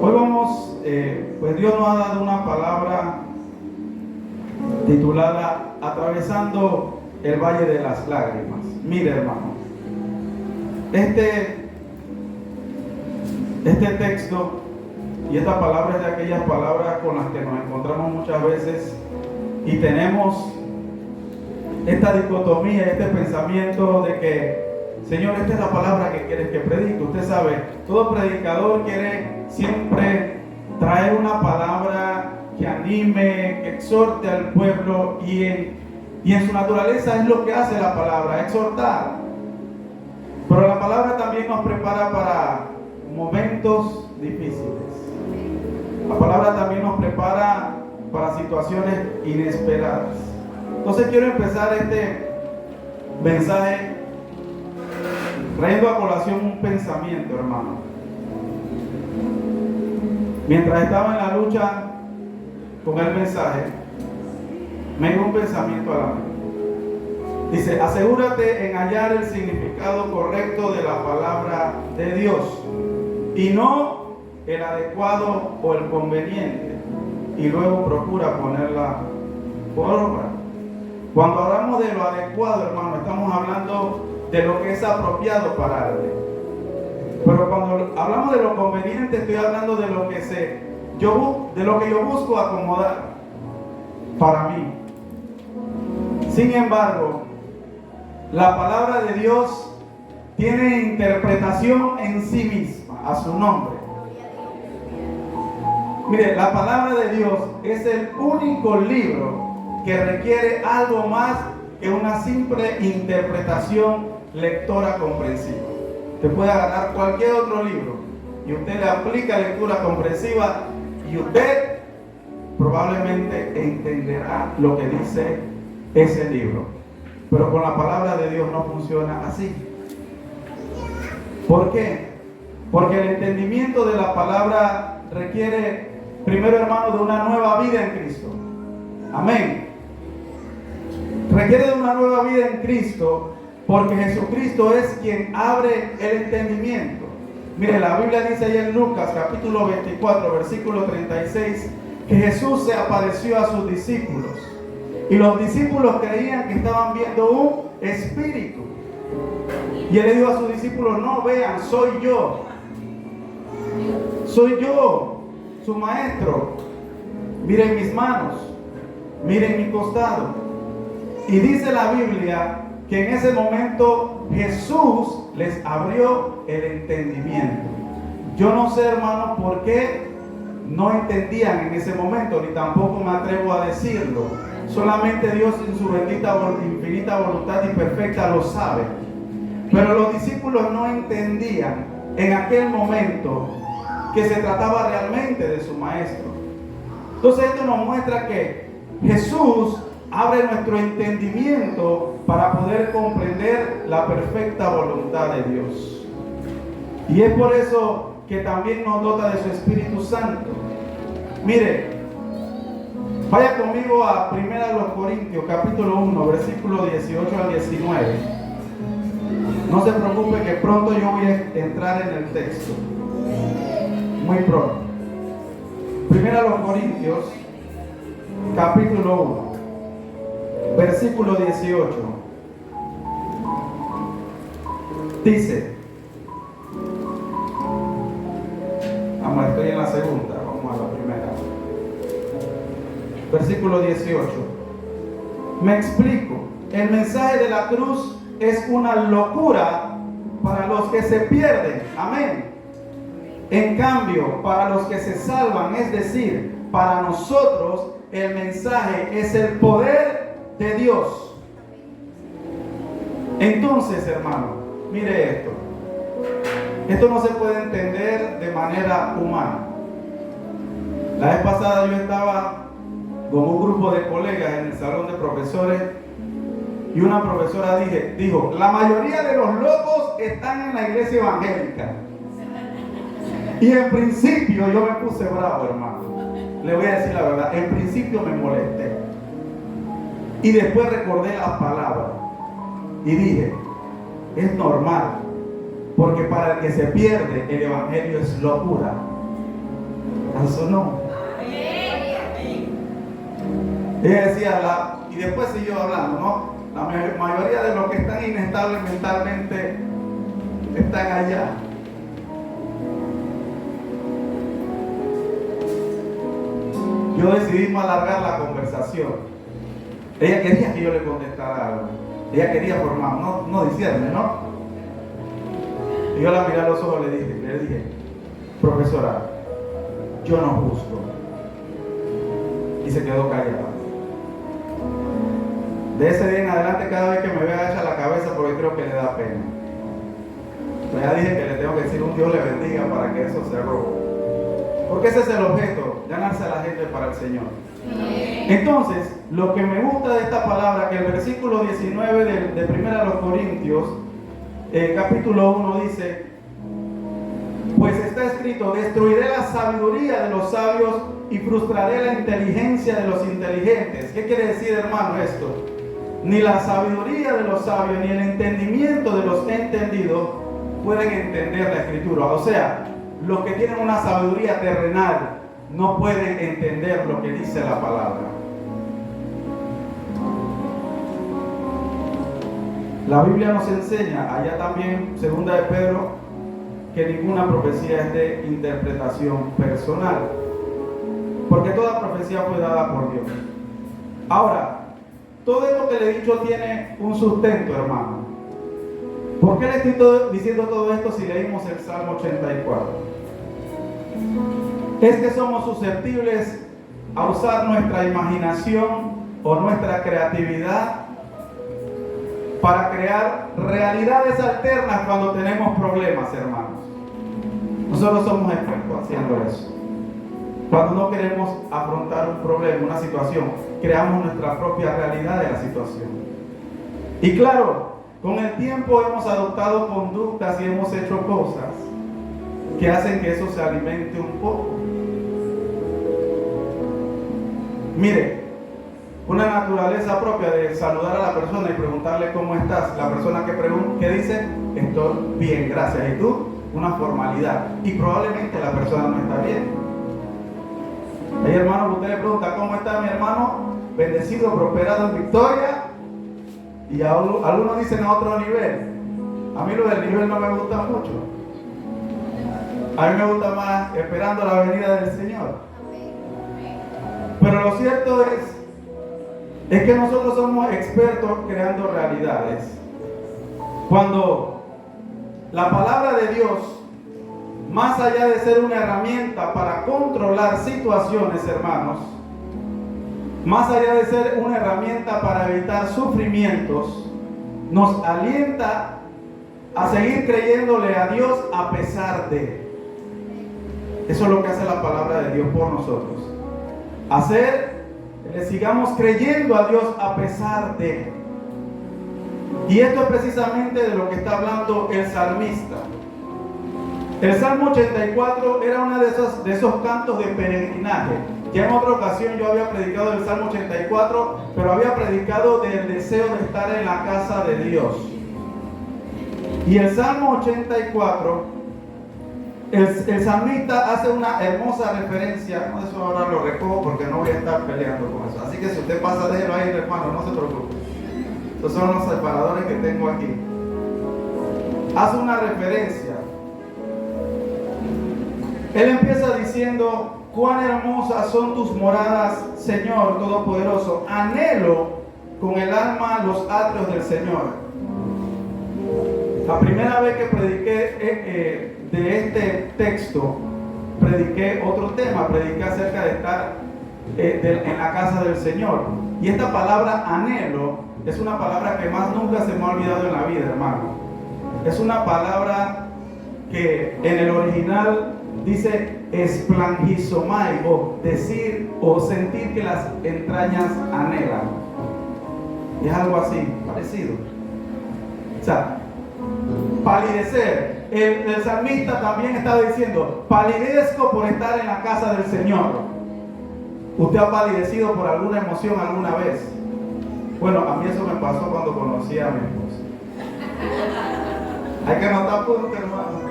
Hoy vamos, pues Dios nos ha dado una palabra titulada Atravesando el Valle de las Lágrimas. Mire, hermano, este texto y esta palabra es de aquellas palabras con las que nos encontramos muchas veces y tenemos esta dicotomía, este pensamiento de que, Señor, esta es la palabra que quieres que predique. Usted sabe, todo predicador quiere siempre traer una palabra que anime, que exhorte al pueblo, y en su naturaleza es lo que hace la palabra, exhortar. Pero la palabra también nos prepara para momentos difíciles. La palabra también nos prepara para situaciones inesperadas. Entonces quiero empezar este mensaje trayendo a colación un pensamiento, hermano. Mientras estaba en la lucha con el mensaje, me dio un pensamiento a la mente. Dice: asegúrate en hallar el significado correcto de la palabra de Dios y no el adecuado o el conveniente, y luego procura ponerla por obra. Cuando hablamos de lo adecuado, hermano, estamos hablando de lo que es apropiado para alguien. Pero cuando hablamos de lo conveniente, estoy hablando de lo que yo busco acomodar para mí. Sin embargo, la palabra de Dios tiene interpretación en sí misma, a su nombre. Mire, la palabra de Dios es el único libro que requiere algo más que una simple interpretación lectora comprensiva. Usted puede agarrar cualquier otro libro y usted le aplica lectura comprensiva y usted probablemente entenderá lo que dice ese libro. Pero con la palabra de Dios no funciona así. ¿Por qué? Porque el entendimiento de la palabra requiere, primero, hermano, de una nueva vida en Cristo. Amén. Requiere de una nueva vida en Cristo, porque Jesucristo es quien abre el entendimiento. Mire, la Biblia dice ahí en Lucas capítulo 24, versículo 36, que Jesús se apareció a sus discípulos. Y los discípulos creían que estaban viendo un espíritu. Y él le dijo a sus discípulos: no vean, soy yo. Soy yo, su maestro. Miren mis manos, miren mi costado. Y dice la Biblia que en ese momento Jesús les abrió el entendimiento. Yo no sé, hermano, por qué no entendían en ese momento, ni tampoco me atrevo a decirlo. Solamente Dios en su bendita, infinita voluntad y perfecta lo sabe. Pero los discípulos no entendían en aquel momento que se trataba realmente de su maestro. Entonces esto nos muestra que Jesús abre nuestro entendimiento para poder comprender la perfecta voluntad de Dios. Y es por eso que también nos dota de su Espíritu Santo. Mire, vaya conmigo a 1 Corintios capítulo 1, versículo 18 al 19. No se preocupe que pronto yo voy a entrar en el texto. Muy pronto. 1 Corintios capítulo 1. Versículo 18 dice, vamos, estoy en la segunda, vamos a la primera. Versículo 18. Me explico. El mensaje de la cruz es una locura para los que se pierden. Amén. En cambio, para los que se salvan, es decir, para nosotros, el mensaje es el poder de Dios. Entonces, hermano, mire esto. Esto no se puede entender de manera humana. La vez pasada yo estaba con un grupo de colegas en el salón de profesores y una profesora dijo: la mayoría de los locos están en la iglesia evangélica. Y en principio yo me puse bravo, hermano. Le voy a decir la verdad, en principio me molesté. Y después recordé la palabra y dije: es normal, porque para el que se pierde el evangelio es locura. a su nombre. Ella decía, y después siguió hablando, ¿no? La mayoría de los que están inestables mentalmente están allá. Yo decidí no alargar la conversación. Ella quería que yo le contestara algo. Ella quería formar, no discierne, ¿no? Y yo la miré a los ojos y le dije, profesora, yo no juzgo. Y se quedó callada. De ese día en adelante, cada vez que me vea agacha la cabeza, porque creo que le da pena. Pues ya dije que le tengo que decir un Dios le bendiga para que eso se rompa. Porque ese es el objeto, ganarse a la gente para el Señor. Entonces, lo que me gusta de esta palabra, que el versículo 19 de 1 Corintios, capítulo 1 dice, pues está escrito, destruiré la sabiduría de los sabios y frustraré la inteligencia de los inteligentes. ¿Qué quiere decir, hermano, esto? Ni la sabiduría de los sabios, ni el entendimiento de los entendidos pueden entender la escritura. O sea, los que tienen una sabiduría terrenal no pueden entender lo que dice la palabra. La Biblia nos enseña, allá también, 2 de Pedro, que ninguna profecía es de interpretación personal, porque toda profecía fue dada por Dios. Ahora, todo esto que le he dicho tiene un sustento, hermano. ¿Por qué le estoy diciendo todo esto si leímos el Salmo 84? Es que somos susceptibles a usar nuestra imaginación o nuestra creatividad para crear realidades alternas cuando tenemos problemas, hermanos. Nosotros somos expertos haciendo eso. Cuando no queremos afrontar un problema, una situación, creamos nuestra propia realidad de la situación. Y claro, con el tiempo hemos adoptado conductas y hemos hecho cosas que hacen que eso se alimente un poco. Mire, una naturaleza propia de saludar a la persona y preguntarle cómo estás. La persona que dice, estoy bien, gracias. Y tú, una formalidad. Y probablemente la persona no está bien. Hay hermanos que usted le pregunta, ¿cómo está mi hermano? Bendecido, prosperado en victoria. Y algunos dicen a otro nivel. A mí lo del nivel no me gusta mucho. A mí me gusta más esperando la venida del Señor. Pero lo cierto es que nosotros somos expertos creando realidades. Cuando la palabra de Dios, más allá de ser una herramienta para controlar situaciones, hermanos, más allá de ser una herramienta para evitar sufrimientos, nos alienta a seguir creyéndole a Dios a pesar de. Eso es lo que hace la palabra de Dios por nosotros. Hacer que le sigamos creyendo a Dios a pesar de. Y esto es precisamente de lo que está hablando el salmista. El Salmo 84 era uno de esos cantos de peregrinaje. Ya en otra ocasión yo había predicado el Salmo 84, pero había predicado del deseo de estar en la casa de Dios. Y el Salmo 84, el salmista hace una hermosa referencia. No, eso ahora lo recojo porque no voy a estar peleando con eso. Así que si usted pasa, déjelo ahí, hermano, no se preocupe. Estos son los separadores que tengo aquí. Hace una referencia. Él empieza diciendo, cuán hermosas son tus moradas, Señor Todopoderoso. Anhelo con el alma los atrios del Señor. La primera vez que prediqué de este texto, prediqué otro tema, prediqué acerca de estar en la casa del Señor. Y esta palabra anhelo es una palabra que más nunca se me ha olvidado en la vida, hermano. Es una palabra que en el original dice esplangizomai, o decir o sentir que las entrañas anhelan. Es algo así, parecido. O sea, palidecer. El salmista también estaba diciendo, palidezco por estar en la casa del Señor. ¿Usted ha palidecido por alguna emoción alguna vez? Bueno, a mí eso me pasó cuando conocí a mi esposa. Hay que anotar puntos, hermano.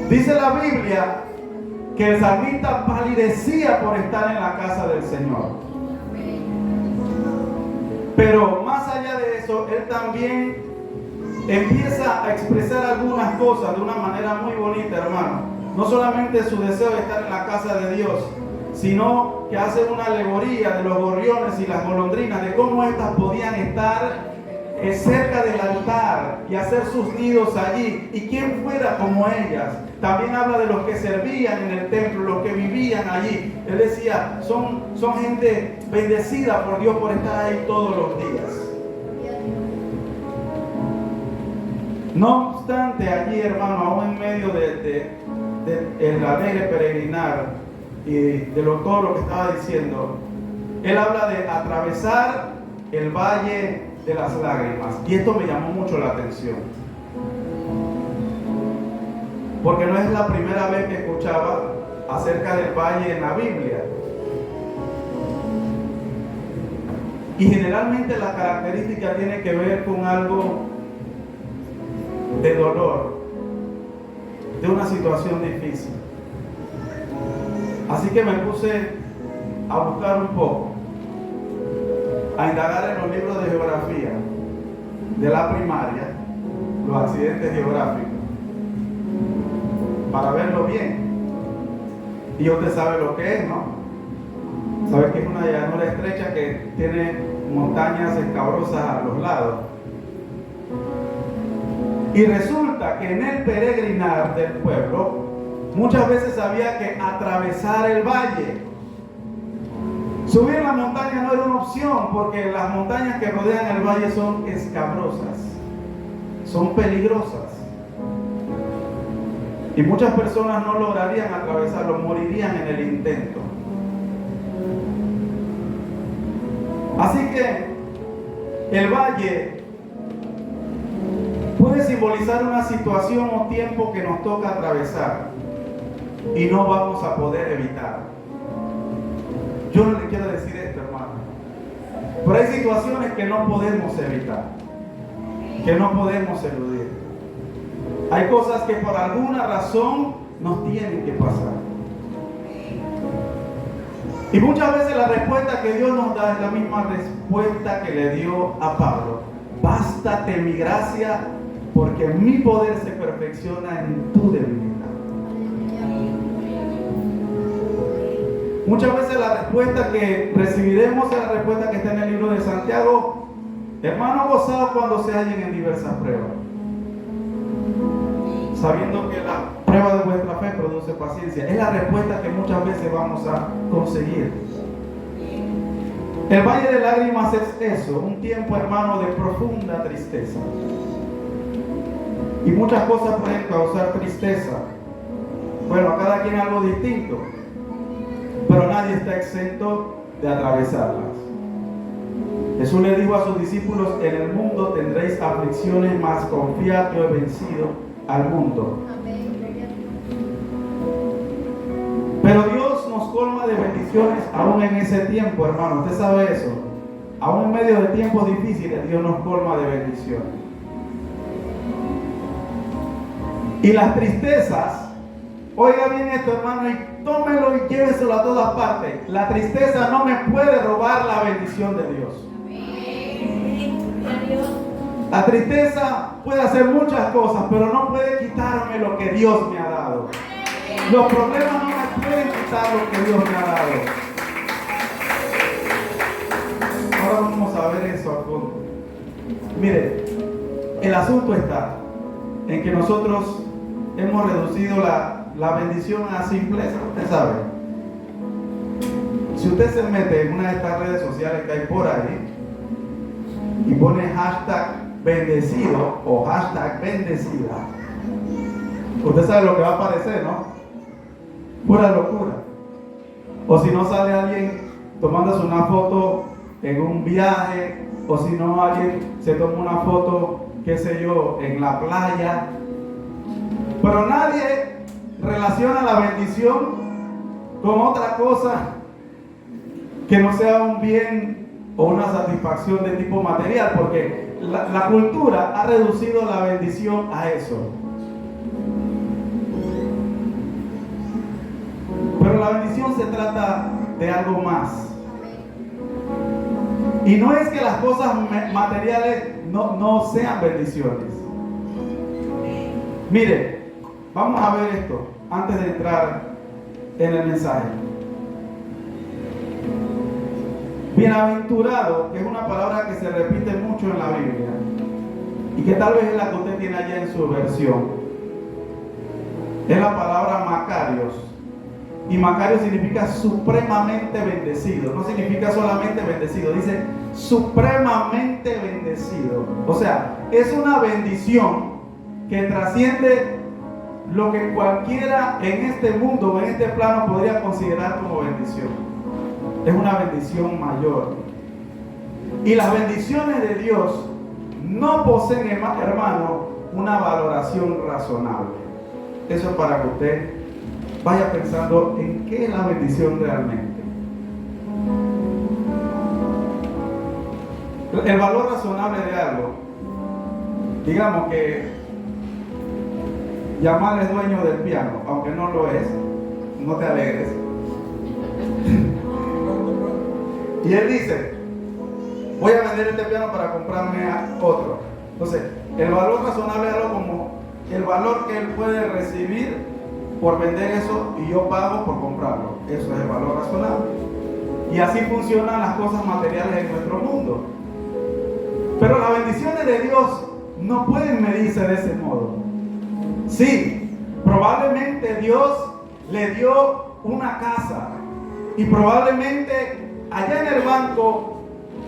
Dice la Biblia que el salmista palidecía por estar en la casa del Señor. Pero más allá de eso, él también empieza a expresar algunas cosas de una manera muy bonita, hermano. No solamente su deseo de estar en la casa de Dios, sino que hace una alegoría de los gorriones y las golondrinas, de cómo éstas podían estar cerca del altar y hacer sus nidos allí, y quién fuera como ellas. También habla de los que servían en el templo, los que vivían allí. Él decía, son gente bendecida por Dios por estar ahí todos los días. No obstante, allí, hermano, aún en medio de el alegre peregrinar y de todo lo que estaba diciendo, él habla de atravesar el valle de las lágrimas. Y esto me llamó mucho la atención, porque no es la primera vez que escuchaba acerca del valle en la Biblia. Y generalmente la característica tiene que ver con algo de dolor, de una situación difícil. Así que me puse a buscar un poco, a indagar en los libros de geografía de la primaria, los accidentes geográficos, para verlo bien. Y usted sabe lo que es, ¿no? Sabe que es una llanura estrecha que tiene montañas escabrosas a los lados. Y resulta que en el peregrinar del pueblo muchas veces había que atravesar el valle. Subir la montaña no era una opción, porque las montañas que rodean el valle son escabrosas, son peligrosas. Y muchas personas no lograrían atravesarlo, morirían en el intento. Así que el valle puede simbolizar una situación o tiempo que nos toca atravesar y no vamos a poder evitar. Yo no le quiero decir esto, hermano, pero hay situaciones que no podemos evitar, que no podemos eludir. Hay cosas que por alguna razón nos tienen que pasar. Y muchas veces la respuesta que Dios nos da es la misma respuesta que le dio a Pablo: bástate mi gracia, porque mi poder se perfecciona en tu debilidad. Muchas veces la respuesta que recibiremos es la respuesta que está en el libro de Santiago: hermano, gozaos cuando se hallen en diversas pruebas, sabiendo que la prueba de vuestra fe produce paciencia. Es la respuesta que muchas veces vamos a conseguir. El valle de lágrimas es eso, un tiempo, hermano, de profunda tristeza. Y muchas cosas pueden causar tristeza. Bueno, a cada quien algo distinto, pero nadie está exento de atravesarlas. Jesús le dijo a sus discípulos: en el mundo tendréis aflicciones, mas confiad, yo he vencido al mundo. Pero Dios nos colma de bendiciones aún en ese tiempo, hermano. Usted sabe eso. Aún en medio de tiempos difíciles, Dios nos colma de bendiciones. Y las tristezas, oiga bien esto, hermano, y tómelo y lléveselo a todas partes. La tristeza no me puede robar la bendición de Dios. La tristeza puede hacer muchas cosas, pero no puede quitarme lo que Dios me ha dado. Los problemas no me pueden quitar lo que Dios me ha dado. Ahora vamos a ver eso a fondo. Mire, el asunto está en que nosotros hemos reducido la bendición a simpleza. Usted sabe, si usted se mete en una de estas redes sociales que hay por ahí y pone hashtag bendecido o hashtag bendecida, usted sabe lo que va a aparecer, ¿no? Pura locura. O si no, sale alguien tomándose una foto en un viaje, o si no, alguien se toma una foto, qué sé yo, en la playa. Pero nadie relaciona la bendición con otra cosa que no sea un bien o una satisfacción de tipo material, porque la cultura ha reducido la bendición a eso. Pero la bendición se trata de algo más. Y no es que las cosas materiales no sean bendiciones. Mire, vamos a ver esto antes de entrar en el mensaje. Bienaventurado, que es una palabra que se repite mucho en la Biblia y que tal vez es la que usted tiene allá en su versión, es la palabra Macarios. Y Macario significa supremamente bendecido. No significa solamente bendecido, dice supremamente bendecido. O sea, es una bendición que trasciende lo que cualquiera en este mundo o en este plano podría considerar como bendición. Es una bendición mayor. Y las bendiciones de Dios no poseen, hermano, una valoración razonable. Eso es para que usted vaya pensando en qué es la bendición realmente. El valor razonable de algo, digamos que Yamal es dueño del piano, aunque no lo es, no te alegres. Y él dice, voy a vender este piano para comprarme otro. Entonces, el valor razonable es algo como el valor que él puede recibir por vender eso y yo pago por comprarlo. Eso es el valor razonable. Y así funcionan las cosas materiales en nuestro mundo. Pero las bendiciones de Dios no pueden medirse de ese modo. Sí, probablemente Dios le dio una casa y probablemente allá en el banco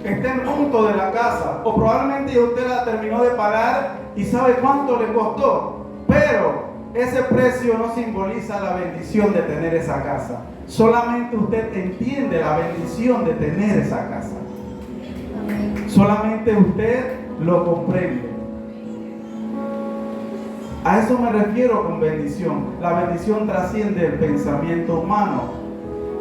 esté en punto de la casa, o probablemente usted la terminó de pagar y sabe cuánto le costó, pero ese precio no simboliza la bendición de tener esa casa. Solamente usted entiende la bendición de tener esa casa. Solamente usted lo comprende. A eso me refiero con bendición. La bendición trasciende el pensamiento humano.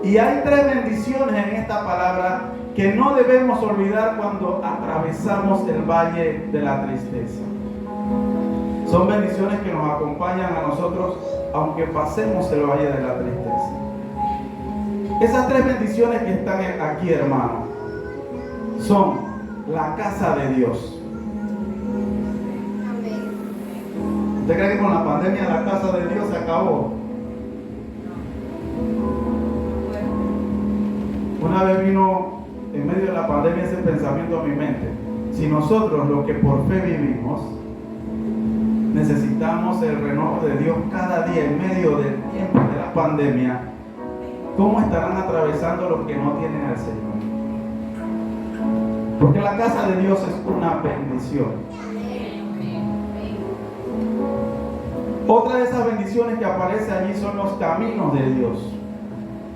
Y hay 3 bendiciones en esta palabra que no debemos olvidar cuando atravesamos el valle de la tristeza. Son bendiciones que nos acompañan a nosotros aunque pasemos el valle de la tristeza. Esas 3 bendiciones que están aquí, hermano, son la casa de Dios. ¿Usted cree que con la pandemia la casa de Dios se acabó? Una vez vino en medio de la pandemia ese pensamiento a mi mente. Si nosotros, los que por fe vivimos, necesitamos el renovo de Dios cada día en medio del tiempo de la pandemia, ¿cómo estarán atravesando los que no tienen al Señor? Porque la casa de Dios es una bendición. Otra de esas bendiciones que aparece allí son los caminos de Dios.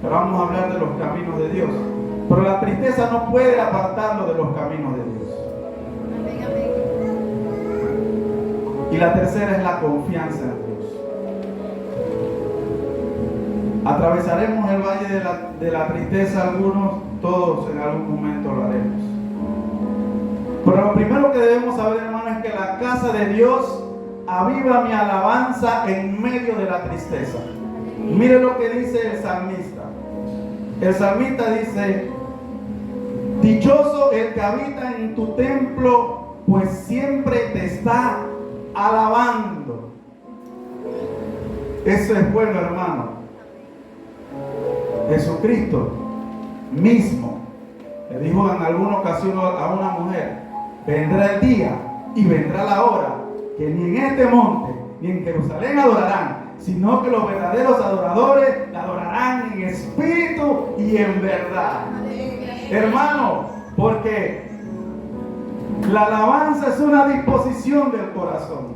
Pero vamos a hablar de los caminos de Dios. Pero la tristeza no puede apartarlo de los caminos de Dios. Y la tercera es la confianza en Dios. Atravesaremos el valle de la tristeza algunos, todos en algún momento lo haremos. Pero lo primero que debemos saber, hermano, es que la casa de Dios aviva mi alabanza en medio de la tristeza. Mire lo que dice el salmista. El salmista dice: dichoso el que habita en tu templo, pues siempre te está alabando. Eso es bueno, hermano. Jesucristo mismo le dijo en alguna ocasión a una mujer: vendrá el día y vendrá la hora que ni en este monte ni en Jerusalén adorarán, sino que los verdaderos adoradores la adorarán en espíritu y en verdad. Hermano, porque la alabanza es una disposición del corazón.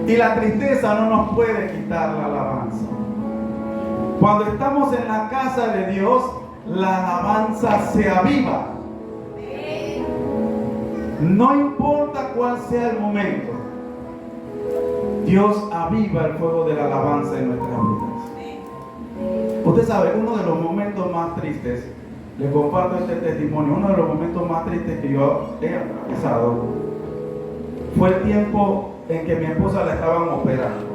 Y la tristeza no nos puede quitar la alabanza. Cuando estamos en la casa de Dios, la alabanza se aviva. No importa cuál sea el momento, Dios aviva el fuego de la alabanza en nuestras vidas. Usted sabe, uno de los momentos más tristes, le comparto este testimonio, uno de los momentos más tristes que yo he atravesado fue el tiempo en que mi esposa la estaban operando.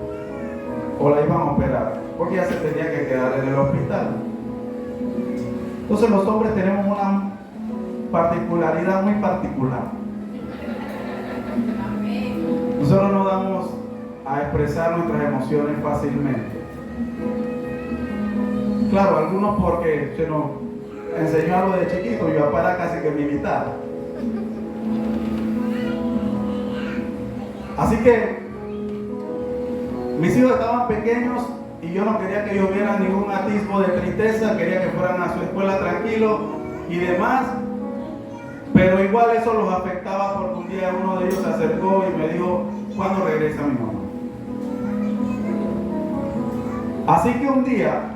o la iban a operar, porque ya se tenía que quedar en el hospital. Entonces los hombres tenemos una particularidad muy particular. Nosotros no damos a expresar nuestras emociones fácilmente. Claro, algunos porque se nos enseñó algo de chiquito, mi papá era casi que me imitaba. Así que mis hijos estaban pequeños y yo no quería que ellos vieran ningún atisbo de tristeza, quería que fueran a su escuela tranquilos y demás, pero igual eso los afectaba porque un día uno de ellos se acercó y me dijo: ¿cuándo regresa mi mamá? Así que un día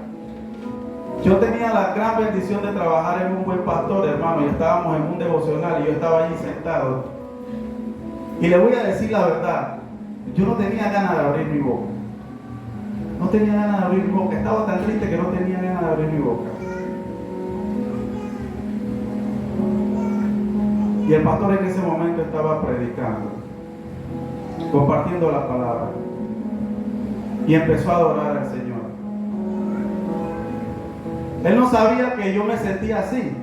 yo tenía la gran bendición de trabajar en un buen pastor, hermano, y estábamos en un devocional y yo estaba allí sentado. Y le voy a decir la verdad, yo no tenía ganas de abrir mi boca. No tenía ganas de abrir mi boca. Estaba tan triste que no tenía ganas de abrir mi boca. Y el pastor en ese momento estaba predicando, compartiendo la palabra. Y empezó a adorar al Señor. Él no sabía que yo me sentía así,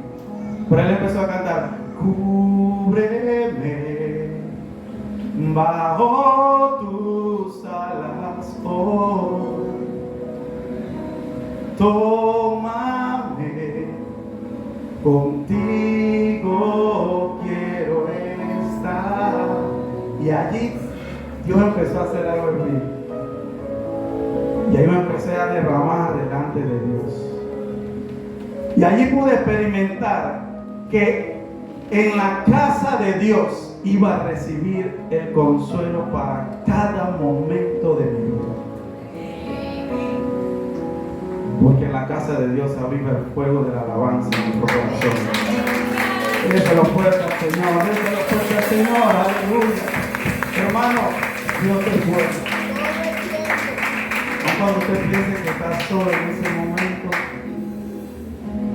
pero él empezó a cantar: cúbreme bajo tus alas, oh, tómame, contigo quiero estar. Y allí Dios empezó a hacer algo en mí. Y ahí me empecé a derramar delante de Dios. Y allí pude experimentar que en la casa de Dios iba a recibir el consuelo para cada momento de mi vida. Porque en la casa de Dios aviva el fuego de la alabanza en nuestro corazón. Déselo fuerte al Señor, déselo fuerte al Señor, aleluya. Hermano, Dios es bueno. No cuando usted piense que está solo en ese momento.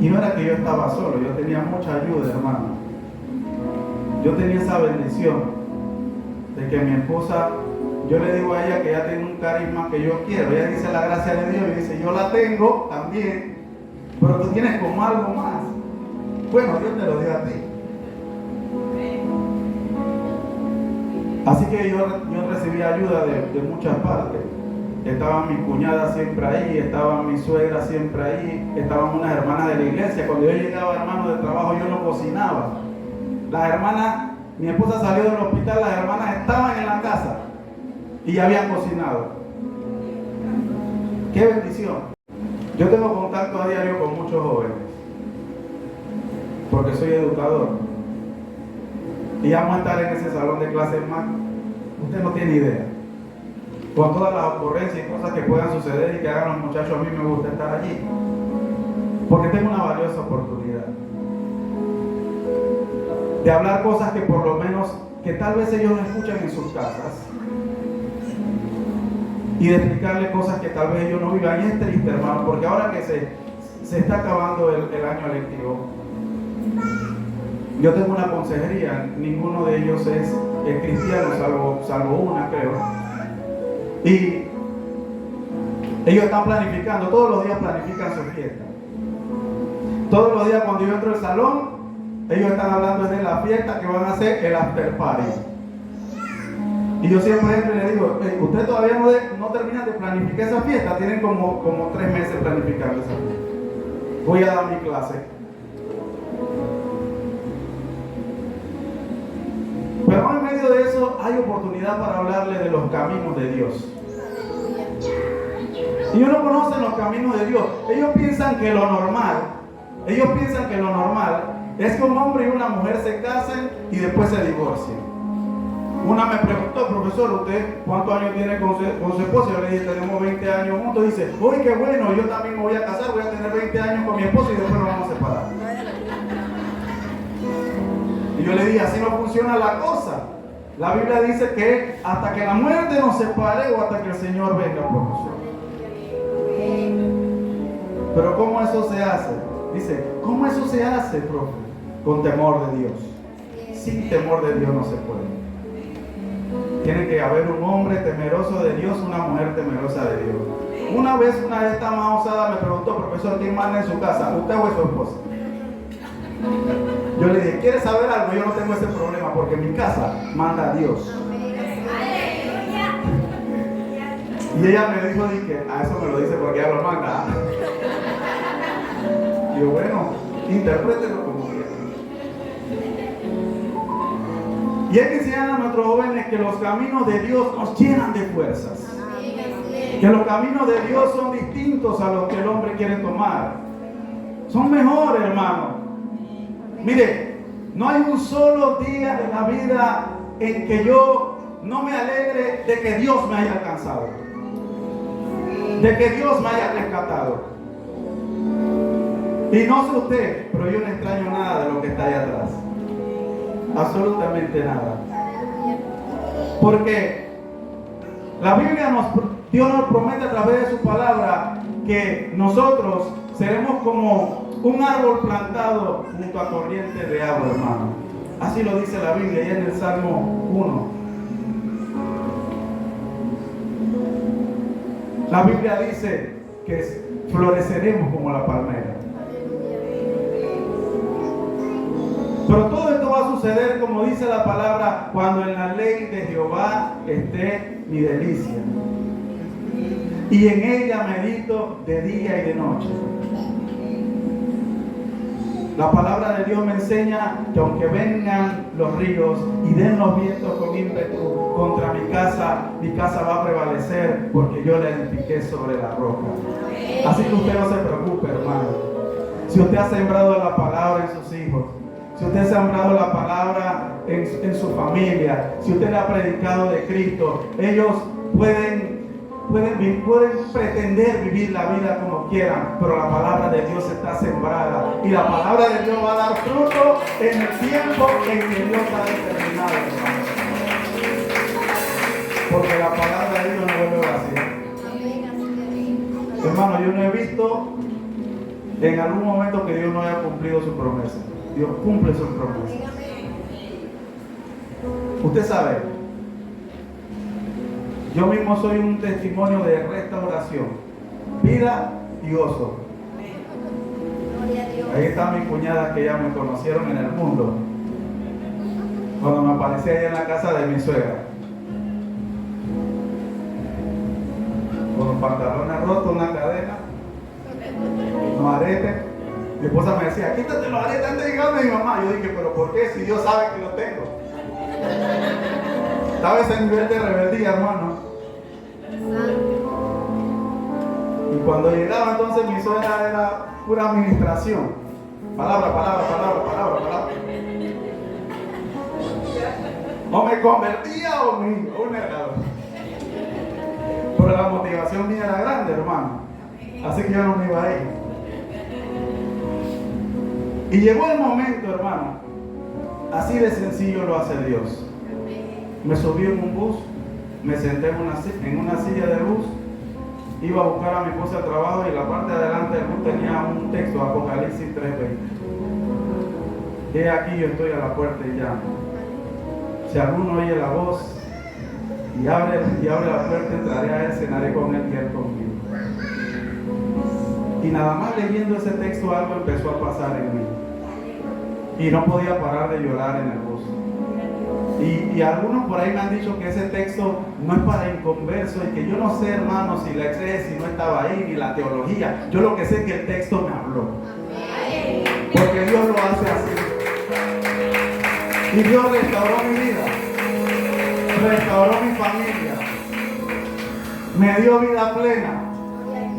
Y no era que yo estaba solo, yo tenía mucha ayuda, hermano. Yo tenía esa bendición de que mi esposa, yo le digo a ella que ella tiene un carisma que yo quiero. Ella dice la gracia de Dios y dice: yo la tengo también, pero tú tienes como algo más. Bueno, Dios te lo dio a ti. Así que yo recibí ayuda de muchas partes. Estaba mi cuñada siempre ahí, estaba mi suegra siempre ahí, estaban unas hermanas de la iglesia. Cuando yo llegaba, hermano, de trabajo, yo no cocinaba. Las hermanas, mi esposa salió del hospital, las hermanas estaban en la casa y ya habían cocinado. ¡Qué bendición! Yo tengo contacto a diario con muchos jóvenes, porque soy educador. Y vamos a estar en ese salón de clases más. Usted no tiene idea. Con todas las ocurrencias y cosas que puedan suceder y que hagan los muchachos, a mí me gusta estar allí. Porque tengo una valiosa oportunidad de hablar cosas que por lo menos, que tal vez ellos no escuchan en sus casas. Y de explicarle cosas que tal vez ellos no vivan. Y es triste, hermano, porque ahora que se está acabando el año lectivo, yo tengo una consejería, ninguno de ellos es cristiano, salvo una, creo. Y ellos están planificando, todos los días planifican su fiesta. Todos los días cuando yo entro al salón, ellos están hablando de la fiesta que van a hacer, el after party. Y yo siempre entro y les digo: usted todavía no termina de planificar esa fiesta, tienen como 3 meses planificando esa fiesta. Voy a dar mi clase. Pero en medio de eso hay oportunidad para hablarle de los caminos de Dios. Y ellos no conocen los caminos de Dios. Ellos piensan que lo normal es que un hombre y una mujer se casen y después se divorcien. Una me preguntó: profesor, ¿usted cuántos años tiene con su esposa? Yo le dije: tenemos 20 años juntos. Dice: uy, qué bueno, yo también me voy a casar, voy a tener 20 años con mi esposa y después nos vamos a separar. Y yo le dije: así no funciona la cosa. La Biblia dice que hasta que la muerte nos separe o hasta que el Señor venga por nosotros. Pero ¿cómo eso se hace? Dice: ¿cómo eso se hace, profe? Con temor de Dios. Sin temor de Dios no se puede. Tiene que haber un hombre temeroso de Dios, una mujer temerosa de Dios. Una vez una de estas más osadas me preguntó, profesor, ¿quién manda en su casa? ¿Usted o es su esposa? Yo le dije, ¿quieres saber algo? Yo no tengo ese problema porque en mi casa manda Dios. Y ella me dijo, dije, a eso me lo dice porque ella lo manda. Y yo, bueno, interprételo como quieran. Y hay que enseñar a nuestros jóvenes que los caminos de Dios nos llenan de fuerzas. Que los caminos de Dios son distintos a los que el hombre quiere tomar. Son mejores, hermano. Mire, no hay un solo día de la vida en que yo no me alegre de que Dios me haya alcanzado, de que Dios me haya rescatado. Y no sé usted, pero yo no extraño nada de lo que está allá atrás. Absolutamente nada. Porque la Biblia Dios nos promete a través de su palabra que nosotros seremos como un árbol plantado junto a corriente de agua, hermano. Así lo dice la Biblia, y en el Salmo 1. La Biblia dice que floreceremos como la palmera. Pero todo esto va a suceder, como dice la palabra, cuando en la ley de Jehová esté mi delicia. Y en ella medito de día y de noche. La palabra de Dios me enseña que aunque vengan los ríos y den los vientos con ímpetu contra mi casa va a prevalecer porque yo la edifiqué sobre la roca. Así que usted no se preocupe, hermano. Si usted ha sembrado la palabra en sus hijos, si usted ha sembrado la palabra en su familia, si usted le ha predicado de Cristo, ellos pueden pretender vivir la vida como quieran, pero la palabra de Dios está sembrada y la palabra de Dios va a dar fruto en el tiempo en que Dios ha determinado, hermano. Porque la palabra de Dios no vuelve vacía. Hermano, yo no he visto en algún momento que Dios no haya cumplido su promesa. Dios cumple sus promesas. Usted sabe, yo mismo soy un testimonio de restauración, vida y gozo. Ahí están mis cuñadas que ya me conocieron en el mundo, cuando me aparecí allá en la casa de mi suegra, con los pantalones rotos, una cadena, unos aretes. Mi esposa me decía, quítate los aretes antes de llegar a mi mamá. Yo dije, pero ¿por qué? Si Dios sabe que los tengo. Estaba ese nivel de rebeldía, hermano. Y cuando llegaba entonces mi suegra era pura administración. Palabra. O me convertía o me negaba. Pero la motivación mía era grande, hermano. Así que yo no me iba a ir. Y llegó el momento, hermano, así de sencillo lo hace Dios. Me subí en un bus, me senté en una silla de bus, iba a buscar a mi esposa al trabajo y en la parte de adelante del bus tenía un texto, Apocalipsis 3:20. He aquí yo estoy a la puerta y llamo. Si alguno oye la voz y abre la puerta, entraré a él, cenaré con él y él conmigo. Y nada más leyendo ese texto algo empezó a pasar en mí. Y no podía parar de llorar en el bus. Y algunos por ahí me han dicho que ese texto no es para inconversos y que yo no sé, hermano, si la exégesis no estaba ahí, ni la teología. Yo lo que sé es que el texto me habló. Porque Dios lo hace así. Y Dios restauró mi vida, restauró mi familia, me dio vida plena.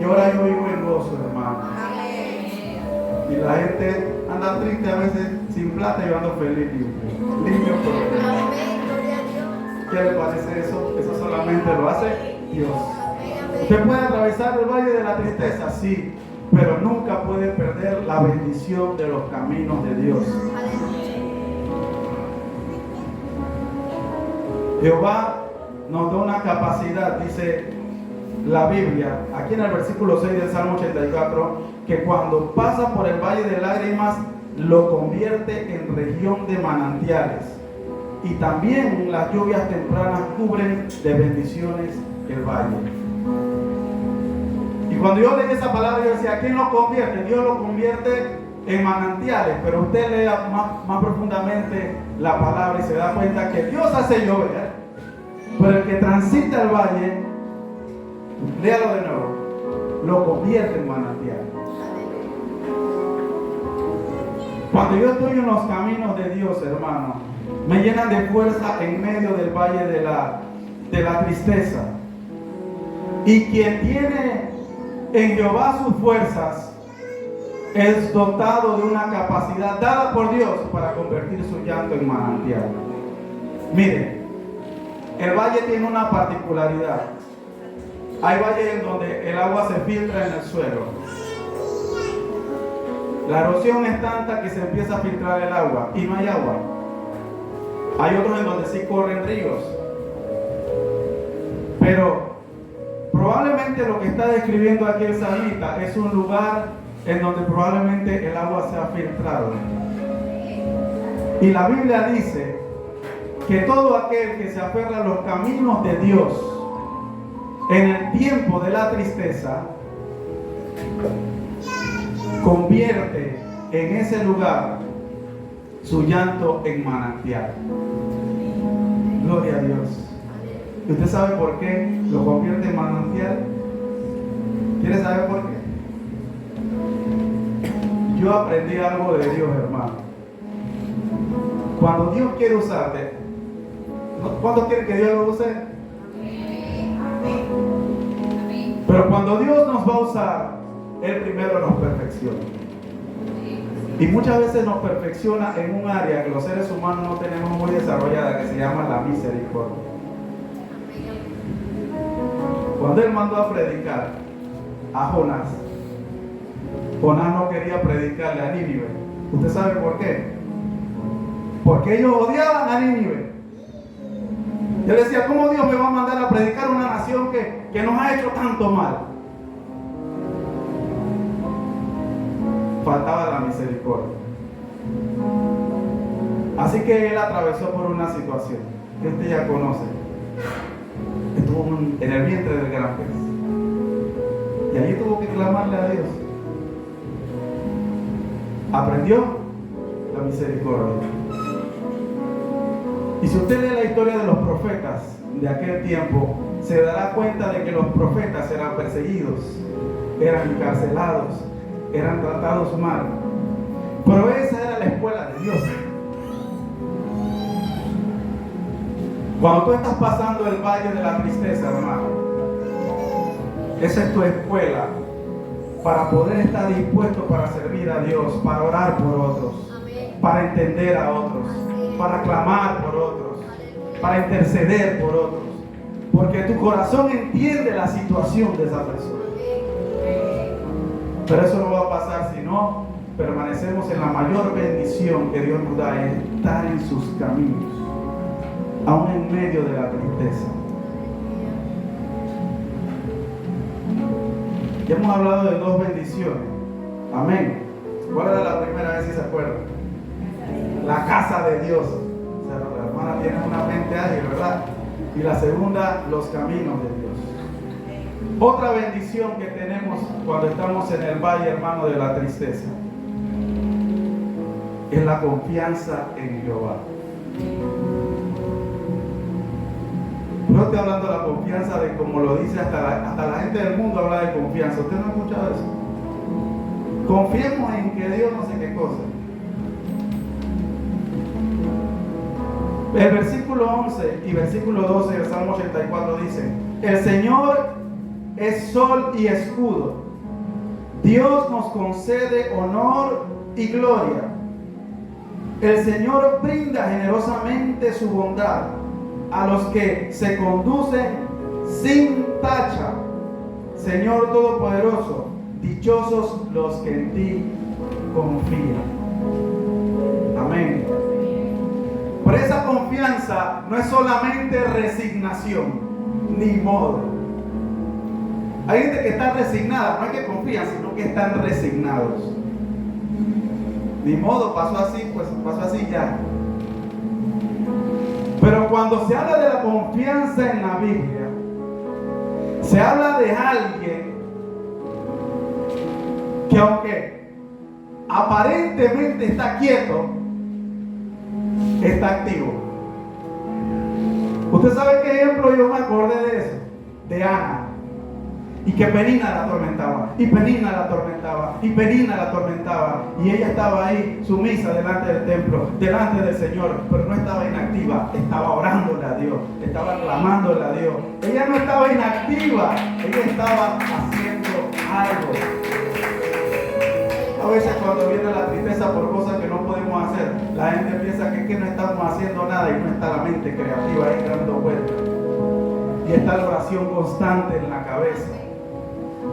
Y ahora yo vivo en gozo, hermano. Y la gente anda triste a veces sin plata y yo ando feliz, limpio por Dios. ¿Qué le parece eso? Eso solamente lo hace Dios. Usted puede atravesar el valle de la tristeza, sí, pero nunca puede perder la bendición de los caminos de Dios. Jehová nos da una capacidad, dice la Biblia, aquí en el versículo 6 del Salmo 84, que cuando pasa por el valle de lágrimas, lo convierte en región de manantiales. y también las lluvias tempranas cubren de bendiciones el valle. Y cuando yo leí esa palabra, yo decía, ¿quién lo convierte? Dios lo convierte en manantiales, pero usted lea más profundamente la palabra y se da cuenta que Dios hace llover, pero el que transita el valle, léalo de nuevo, lo convierte en manantial. Cuando yo estoy en los caminos de Dios, hermano, me llenan de fuerza en medio del valle de la tristeza. Y quien tiene en Jehová sus fuerzas es dotado de una capacidad dada por Dios para convertir su llanto en manantial. Mire, el valle tiene una particularidad. Hay valles en donde el agua se filtra en el suelo. La erosión es tanta que se empieza a filtrar el agua y no hay agua. Hay otros en donde sí corren ríos. Pero probablemente lo que está describiendo aquí el salmista es un lugar en donde probablemente el agua se ha filtrado. Y la Biblia dice que todo aquel que se aferra a los caminos de Dios en el tiempo de la tristeza, convierte en ese lugar su llanto en manantial. Gloria a Dios. ¿Y usted sabe por qué lo convierte en manantial? ¿Quiere saber por qué? Yo aprendí algo de Dios, hermano. Cuando Dios quiere usarte, ¿cuántos quieren que Dios lo use? Pero cuando Dios nos va a usar, Él primero nos perfecciona. Y muchas veces nos perfecciona en un área que los seres humanos no tenemos muy desarrollada, que se llama la misericordia. Cuando Él mandó a predicar a Jonás, Jonás no quería predicarle a Nínive. ¿Usted sabe por qué? Porque ellos odiaban a Nínive. Él decía, ¿cómo Dios me va a mandar a predicar a una nación que nos ha hecho tanto mal? Faltaba la misericordia. Así que él atravesó por una situación que usted ya conoce. Estuvo en el vientre del gran pez. Y allí tuvo que clamarle a Dios. Aprendió la misericordia. Y si usted lee la historia de los profetas de aquel tiempo, se dará cuenta de que los profetas eran perseguidos, eran encarcelados, eran tratados mal. Pero esa era la escuela de Dios. Cuando tú estás pasando el valle de la tristeza, hermano, esa es tu escuela para poder estar dispuesto para servir a Dios, para orar por otros, para entender a otros, para clamar por otros, para interceder por otros, porque tu corazón entiende la situación de esa persona. Pero eso no va a pasar si no permanecemos en la mayor bendición que Dios nos da, es estar en sus caminos, aún en medio de la tristeza. Ya hemos hablado de dos bendiciones. Amén. ¿Cuál era la primera vez, si se acuerdan? La casa de Dios. O sea, la hermana tiene una mente ágil, ¿verdad? Y la segunda, los caminos de Dios. Otra bendición que tenemos cuando estamos en el valle, hermano, de la tristeza, es la confianza en Jehová. No estoy hablando de la confianza de como lo dice hasta la gente del mundo habla de confianza. ¿Usted no ha escuchado eso? Confiemos en que Dios no sé qué cosa. El versículo 11 y versículo 12 del Salmo 84 dice: el Señor es sol y escudo. Dios nos concede honor y gloria. El Señor brinda generosamente su bondad a los que se conducen sin tacha. Señor Todopoderoso, dichosos los que en ti confían. Amén. Por esa confianza no es solamente resignación, ni modo. Hay gente que está resignada, no es que confían, sino que están resignados. Ni modo, pasó así, pues pasó así ya. Pero cuando se habla de la confianza en la Biblia, se habla de alguien que aunque aparentemente está quieto, está activo. ¿Usted sabe qué ejemplo yo me acordé de eso? De Ana. Y que Penina la atormentaba, y Penina la atormentaba, y Penina la atormentaba. Y ella estaba ahí sumisa delante del templo, delante del Señor, pero no estaba inactiva, estaba orándole a Dios, estaba clamándole a Dios. Ella no estaba inactiva, ella estaba haciendo algo. A veces cuando viene la tristeza por cosas que no podemos hacer, la gente piensa que no estamos haciendo nada y no está la mente creativa ahí dando vueltas. Y está la oración constante en la cabeza.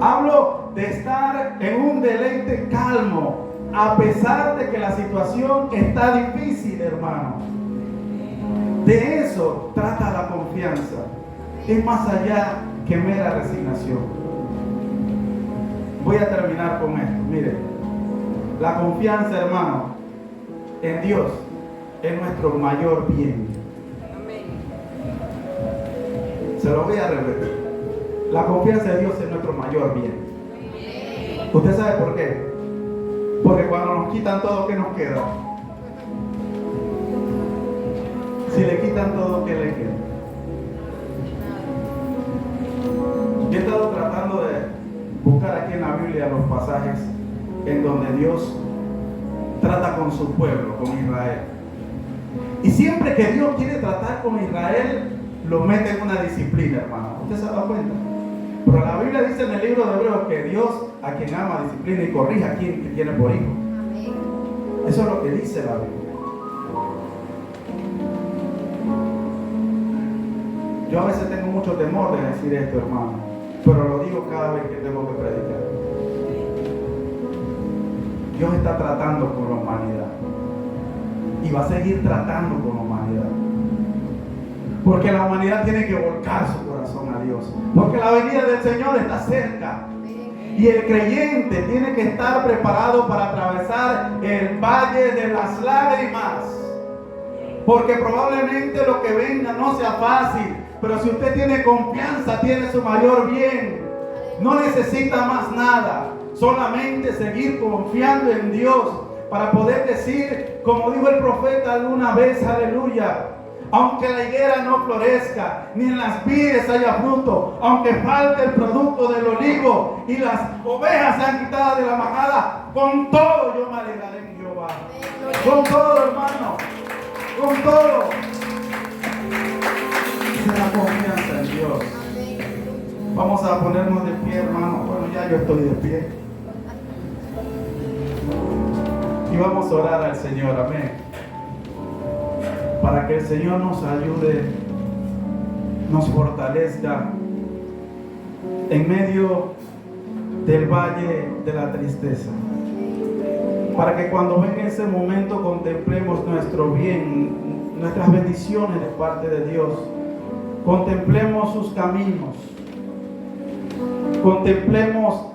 Hablo de estar en un deleite calmo, a pesar de que la situación está difícil, hermano. De eso trata la confianza. Es más allá que mera resignación. Voy a terminar con esto. Mire, la confianza, hermano, en Dios es nuestro mayor bien. Se lo voy a repetir. La confianza en Dios es nuestro mayor bien. ¿Usted sabe por qué? Porque cuando nos quitan todo, ¿qué nos queda? Si le quitan todo, ¿qué le queda? Yo he estado tratando de buscar aquí en la Biblia los pasajes en donde Dios trata con su pueblo, con Israel. Y siempre que Dios quiere tratar con Israel, lo mete en una disciplina, hermano. ¿Usted se ha dado cuenta? Pero la Biblia dice en el libro de Hebreos que Dios a quien ama disciplina y corrige a quien que tiene por hijo. Eso es lo que dice la Biblia. Yo a veces tengo mucho temor de decir esto, hermano, pero lo digo cada vez que tengo que predicar. Dios está tratando con la humanidad y va a seguir tratando con la humanidad. Porque la humanidad tiene que volcar su corazón a Dios. Porque la venida del Señor está cerca. Y el creyente tiene que estar preparado para atravesar el valle de las lágrimas. Porque probablemente lo que venga no sea fácil. Pero si usted tiene confianza, tiene su mayor bien. No necesita más nada. Solamente seguir confiando en Dios. Para poder decir, como dijo el profeta alguna vez, aleluya. Aunque la higuera no florezca, ni en las vides haya fruto, aunque falte el producto del olivo y las ovejas sean quitadas de la majada, con todo yo me alegraré en Jehová. Con todo, hermano, con todo. Esa es la confianza en Dios. Vamos a ponernos de pie, hermano. Bueno, ya yo estoy de pie. Y vamos a orar al Señor, amén. Para que el Señor nos ayude, nos fortalezca en medio del valle de la tristeza. Para que cuando venga ese momento contemplemos nuestro bien, nuestras bendiciones de parte de Dios. Contemplemos sus caminos. Contemplemos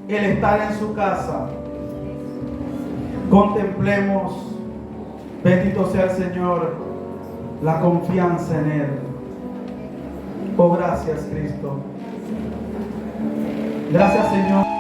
el estar en su casa. Contemplemos, bendito sea el Señor, la confianza en Él. Oh, gracias, Cristo. Gracias, Señor.